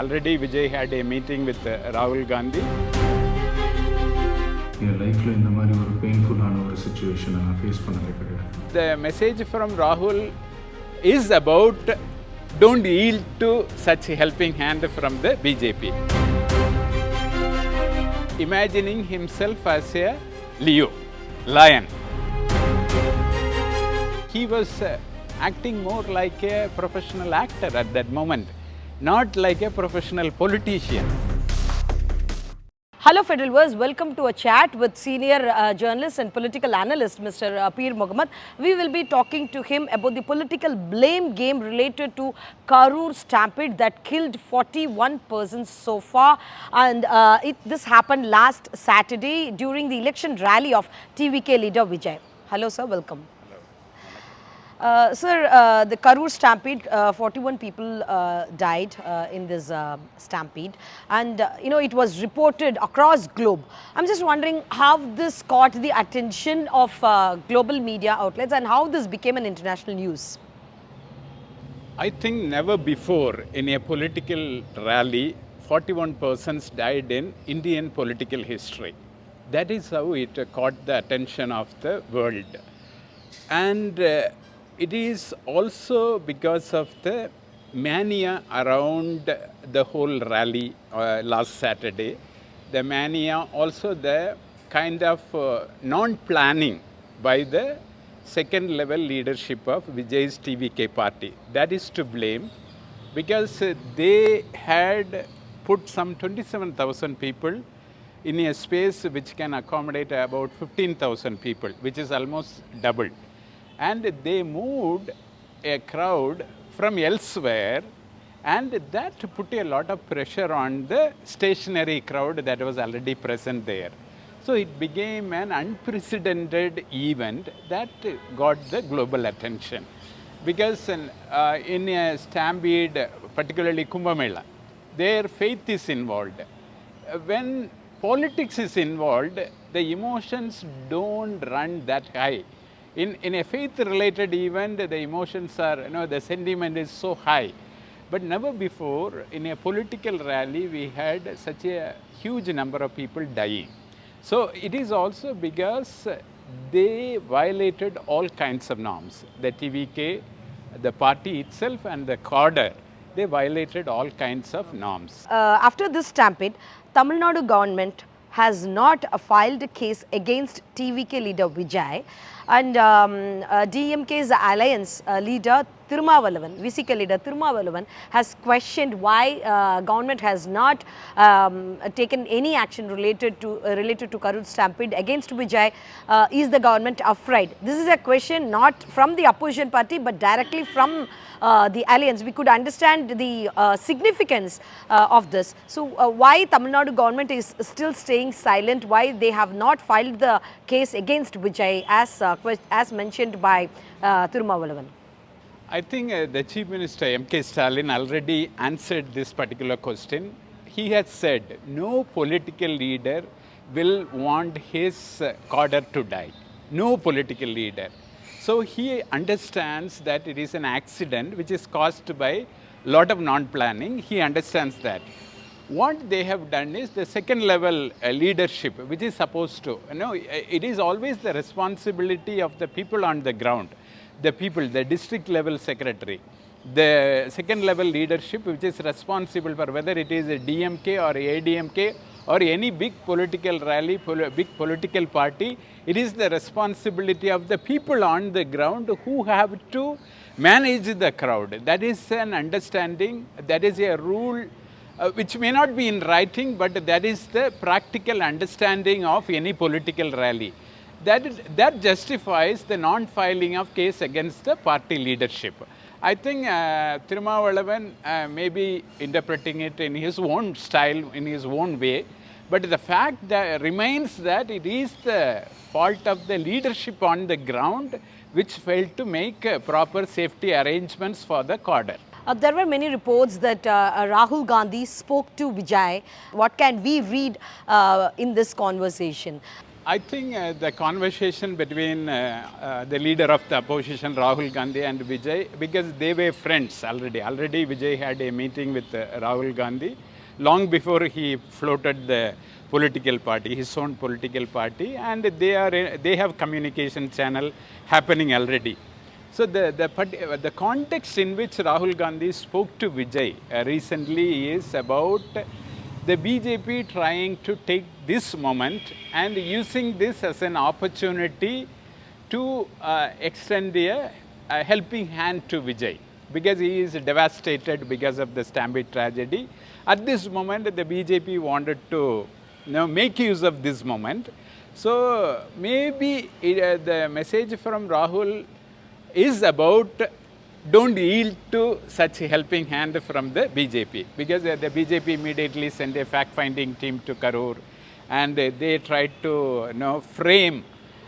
Already Vijay had a meeting with Rahul Gandhi. என் லைஃப்பில் இந்த மாதிரி ஒரு பெயின்ஃபுல்லான ஒரு சுச்சுவேஷனை நான் ஃபேஸ் பண்ணதே கிடையாது. The message from Rahul is about don't yield to such helping hand from the BJP. Imagining himself as a lion. He was acting more like a professional actor at that moment, not like a professional politician. Hello Federal viewers, welcome to a chat with senior journalist and political analyst Mr. Peer Mohammed. We will be talking to him about the political blame game related to Karur Stampede that killed 41 persons so far, and this happened last Saturday during the election rally of TVK leader Vijay. Hello sir, welcome. Sir, the Karur Stampede, 41 people died in this stampede, and it was reported across globe. I'm just wondering how this caught the attention of global media outlets and how this became an international news. I think never before in a political rally 41 persons died in Indian political history. That is how it caught the attention of the world. And it is also because of the mania around the whole rally last Saturday. The mania, also the kind of non-planning by the second level leadership of Vijay's TVK party. That is to blame, because they had put some 27,000 people in a space which can accommodate about 15,000 people, which is almost doubled. And they moved a crowd from elsewhere, and that put a lot of pressure on the stationary crowd that was already present there. So it became an unprecedented event that got the global attention, because in a stampede, particularly Kumbh Mela, their faith is involved. When politics is involved, the emotions don't run that high. In a faith-related event, the emotions are, the sentiment is so high. But never before in a political rally we had such a huge number of people dying. So it is also because they violated all kinds of norms. The TVK, the party itself, and the cadre, they violated all kinds of norms. After this stampede, Tamil Nadu government has not filed a case against TVK leader Vijay, and DMK's alliance leader Thirumavalavan, VCK leader Thirumavalavan, has questioned why government has not taken any action related to Karur Stampede against Vijay. Is the government afraid? This is a question not from the opposition party but directly from the alliance. We could understand the significance of this. So why Tamil Nadu government is still staying silent? Why they have not filed the case against Vijay as mentioned by Thirumavalavan? I think the Chief Minister MK Stalin already answered this particular question. He has said no political leader will want his cadre to die. No political leader. So he understands that it is an accident which is caused by lot of non-planning. He understands that. What they have done is the second level leadership, which is supposed to, it is always the responsibility of the people on the ground. The people, the district level secretary, the second level leadership which is responsible for whether it is a DMK or ADMK or any big political rally, big political party, it is the responsibility of the people on the ground who have to manage the crowd. That is an understanding, that is a rule which may not be in writing, but that is the practical understanding of any political rally. That justifies the non-filing of case against the party leadership. I think Thirumavalavan may be interpreting it in his own style, in his own way, but the fact that remains that it is the fault of the leadership on the ground which failed to make proper safety arrangements for the cadre. There were many reports that Rahul Gandhi spoke to Vijay. What can we read in this conversation? I think the conversation between the leader of the opposition, Rahul Gandhi and Vijay, because they were friends already. Already Vijay had a meeting with Rahul Gandhi long before he floated the political party, his own political party, and they have communication channel happening already. So the context in which Rahul Gandhi spoke to Vijay recently is about the BJP trying to take this moment and using this as an opportunity to extend a helping hand to Vijay, because he is devastated because of the Stampede tragedy. At this moment, the BJP wanted to make use of this moment. So maybe the message from Rahul is about don't yield to such a helping hand from the BJP, because the BJP immediately sent a fact-finding team to Karur, and they tried to frame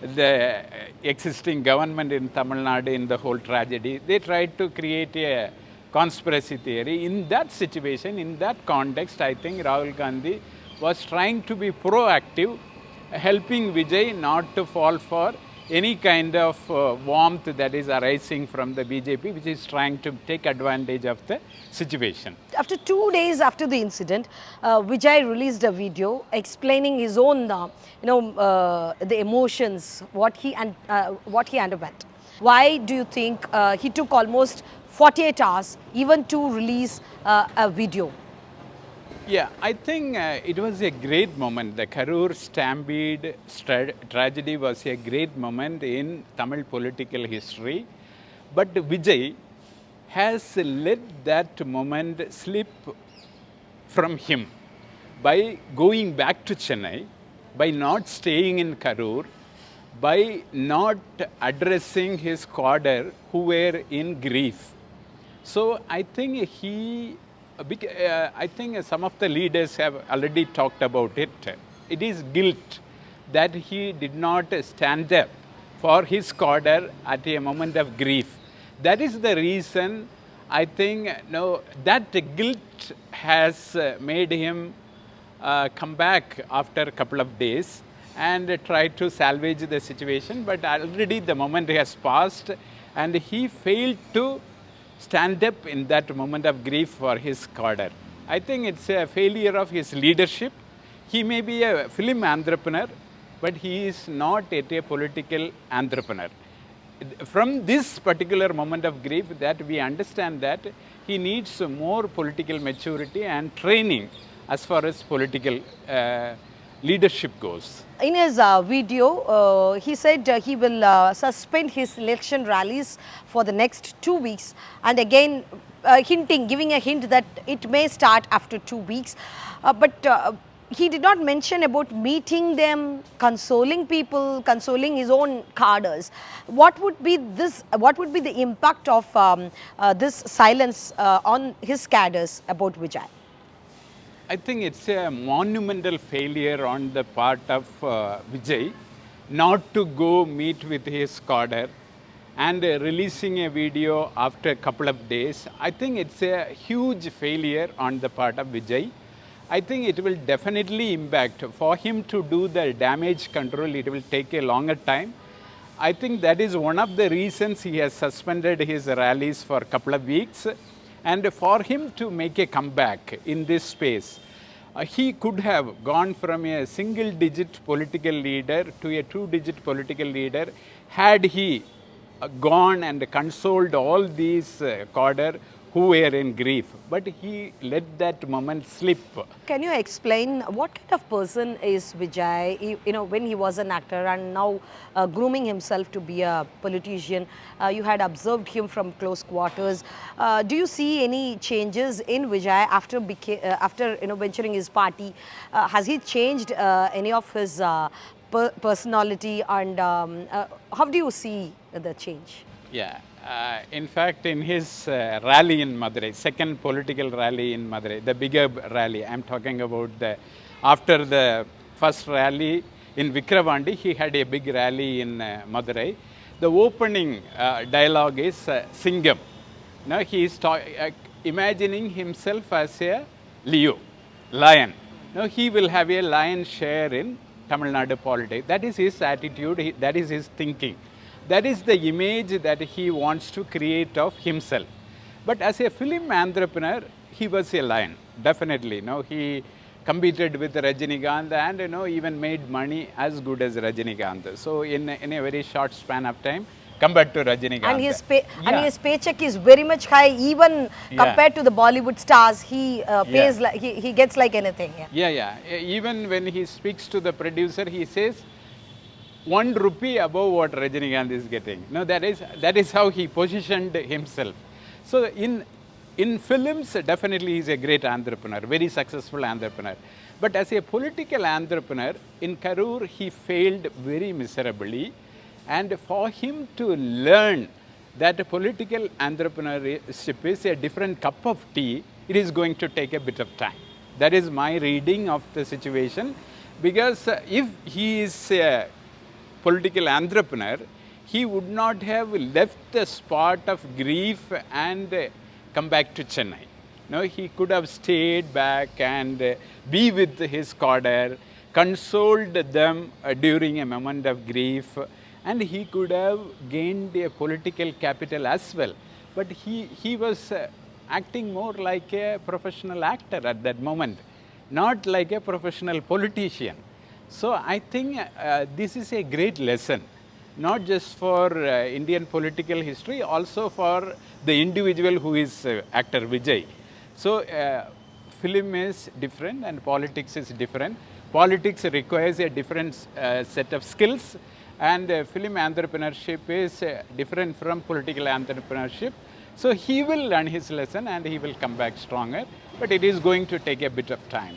the existing government in Tamil Nadu in the whole tragedy. They tried to create a conspiracy theory. In that situation, in that context, I think Rahul Gandhi was trying to be proactive, helping Vijay not to fall for any kind of warmth that is arising from the BJP, which is trying to take advantage of the situation. After 2 days after the incident, Vijay released a video explaining his own, the emotions, what he underwent. Why do you think he took almost 48 hours even to release a video? Yeah, I think it was a great moment. The Karur Stampede tragedy was a great moment in Tamil political history. But Vijay has let that moment slip from him by going back to Chennai, by not staying in Karur, by not addressing his cadre who were in grief. So I think I think some of the leaders have already talked about it. It is guilt that he did not stand up for his cadre at a moment of grief. That is the reason I think that guilt has made him come back after a couple of days and try to salvage the situation. But already the moment has passed and he failed to stand up in that moment of grief for his cadre. I think it's a failure of his leadership. He may be a film entrepreneur, but he is not yet a political entrepreneur. From this particular moment of grief, that we understand that he needs more political maturity and training as far as political leadership goes. In his video, he said he will suspend his election rallies for the next 2 weeks, and again giving a hint that it may start after 2 weeks. But he did not mention about meeting them, consoling people, consoling his own cadres. What would be the impact of this silence on his cadres about Vijay? I think it's a monumental failure on the part of Vijay not to go meet with his cadre and releasing a video after a couple of days. I think it's a huge failure on the part of Vijay. I think it will definitely impact. For him to do the damage control, it will take a longer time. I think that is one of the reasons he has suspended his rallies for a couple of weeks. And for him to make a comeback in this space, he could have gone from a single-digit political leader to a two-digit political leader had he gone and consoled all these cadre who were in grief. But he let that moment slip. Can you explain what kind of person is Vijay, when he was an actor and now grooming himself to be a politician? You had observed him from close quarters. Do you see any changes in Vijay after venturing his party? Has he changed any of his personality, and how do you see the change? Yeah. In fact, in his rally in Madurai, second political rally in Madurai, the bigger rally, I'm talking about after the first rally in Vikravandi, he had a big rally in Madurai. The opening dialogue is Singham. Now he is imagining himself as a lion. Now he will have a lion's share in Tamil Nadu politics. That is his attitude, that is his thinking. That is the image that he wants to create of himself. But as a film entrepreneur, he was a lion, definitely. He competed with Rajinikanth and even made money as good as Rajinikanth. So in a very short span of time, compared to Rajinikanth. And his paycheck is very much high, even compared to the Bollywood stars. He pays like he gets like anything. Yeah. Even when he speaks to the producer, he says 1 rupee above what Rajinikanth is getting. That is how he positioned himself. So in films, definitely he's a great entrepreneur, very successful entrepreneur. But as a political entrepreneur, in Karur, he failed very miserably. And for him to learn that political entrepreneurship is a different cup of tea, it is going to take a bit of time. That is my reading of the situation. Because if he is a political entrepreneur, he would not have left the spot of grief and come back to Chennai. He could have stayed back and be with his cadre, consoled them during a moment of grief, and he could have gained a political capital as well. But he was acting more like a professional actor at that moment, not like a professional politician. So I think this is a great lesson, not just for Indian political history, also for the individual who is actor Vijay. So film is different and politics is different. Politics requires a different set of skills, and film entrepreneurship is different from political entrepreneurship. So he will learn his lesson and he will come back stronger, but it is going to take a bit of time.